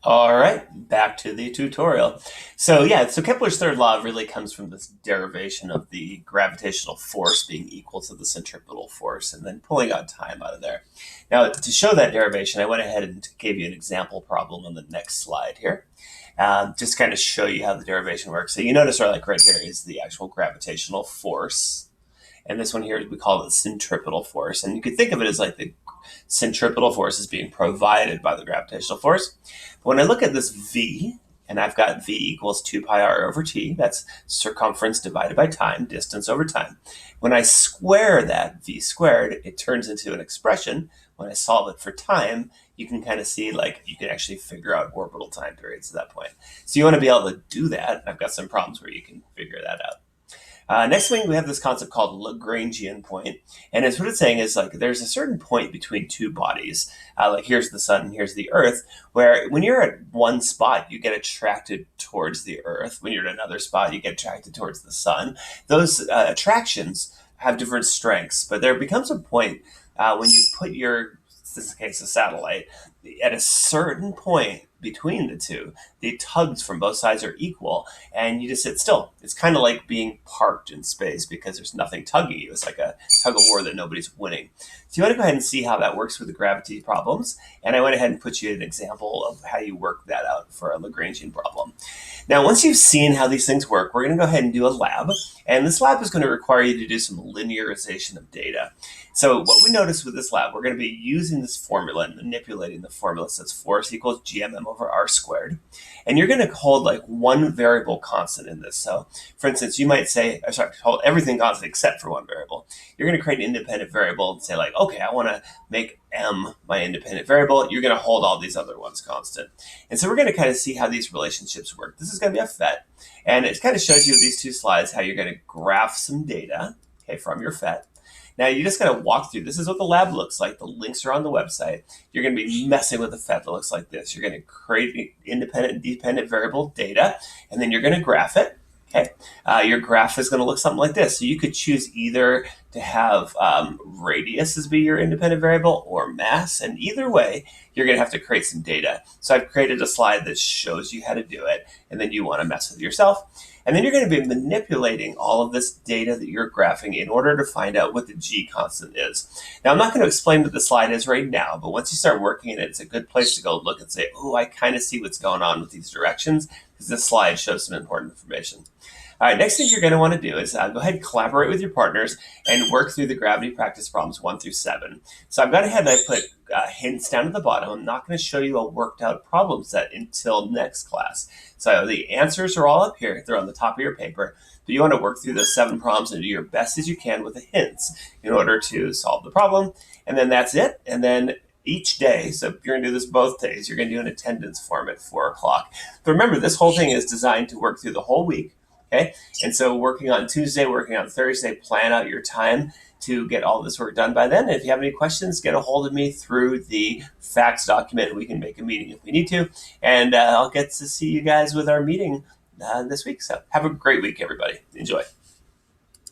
All right, back to the tutorial. So Kepler's third law really comes from this derivation of the gravitational force being equal to the centripetal force and then pulling out time out of there. Now, to show that derivation, I went ahead and gave you an example problem on the next slide here. Just kind of show you how the derivation works. So you notice right here is the actual gravitational force. And this one here, we call it the centripetal force. And you could think of it as like the centripetal force is being provided by the gravitational force. But when I look at this V, and I've got V equals 2 pi r over t, that's circumference divided by time, distance over time. When I square that V squared, it turns into an expression. When I solve it for time, you can kind of see like you can actually figure out orbital time periods at that point. So you want to be able to do that. I've got some problems where you can figure that out. Next thing, we have this concept called Lagrangian point. And it's what it's saying is like there's a certain point between two bodies, like here's the sun and here's the earth, where when you're at one spot, you get attracted towards the earth. When you're at another spot, you get attracted towards the sun. Those attractions have different strengths, but there becomes a point when you put your, in this case, a satellite, at a certain point between the two, the tugs from both sides are equal, and you just sit still. It's kind of like being parked in space because there's nothing tugging you. It's like a tug of war that nobody's winning. So you want to go ahead and see how that works with the gravity problems, and I went ahead and put you an example of how you work that out for a Lagrangian problem. Now, once you've seen how these things work, we're going to go ahead and do a lab, and this lab is going to require you to do some linearization of data. So what we notice with this lab, we're going to be using this formula and manipulating the formula. So it's force equals gmm over r squared. And you're going to hold like one variable constant in this. So for instance, you might say, hold everything constant except for one variable. You're going to create an independent variable and say like, okay, I want to make m my independent variable. You're going to hold all these other ones constant. And so we're going to kind of see how these relationships work. This is going to be a FET. And it kind of shows you with these two slides how you're going to graph some data, okay, from your FET. Now, you just got to walk through. This is what the lab looks like. The links are on the website. You're going to be messing with a FET that looks like this. You're going to create independent and dependent variable data, and then you're going to graph it. Okay, your graph is going to look something like this. So you could choose either to have radius as be your independent variable or mass. And either way, you're going to have to create some data. So I've created a slide that shows you how to do it. And then you want to mess with yourself. And then you're going to be manipulating all of this data that you're graphing in order to find out what the G constant is. Now, I'm not going to explain what the slide is right now, but once you start working in it, it's a good place to go look and say, oh, I kind of see what's going on with these directions, because this slide shows some important information. All right, next thing you're going to want to do is go ahead and collaborate with your partners and work through the gravity practice problems 1 through 7. So I've gone ahead and I put hints down at the bottom. I'm not going to show you a worked out problem set until next class. So the answers are all up here. They're on the top of your paper. But you want to work through those 7 problems and do your best as you can with the hints in order to solve the problem. And then that's it. And then each day, so you're going to do this both days, you're going to do an attendance form at 4 o'clock. But remember, this whole thing is designed to work through the whole week. Okay, and so working on Tuesday, working on Thursday, plan out your time to get all this work done by then. And if you have any questions, get a hold of me through the facts document. We can make a meeting if we need to. And I'll get to see you guys with our meeting this week. So have a great week, everybody. Enjoy.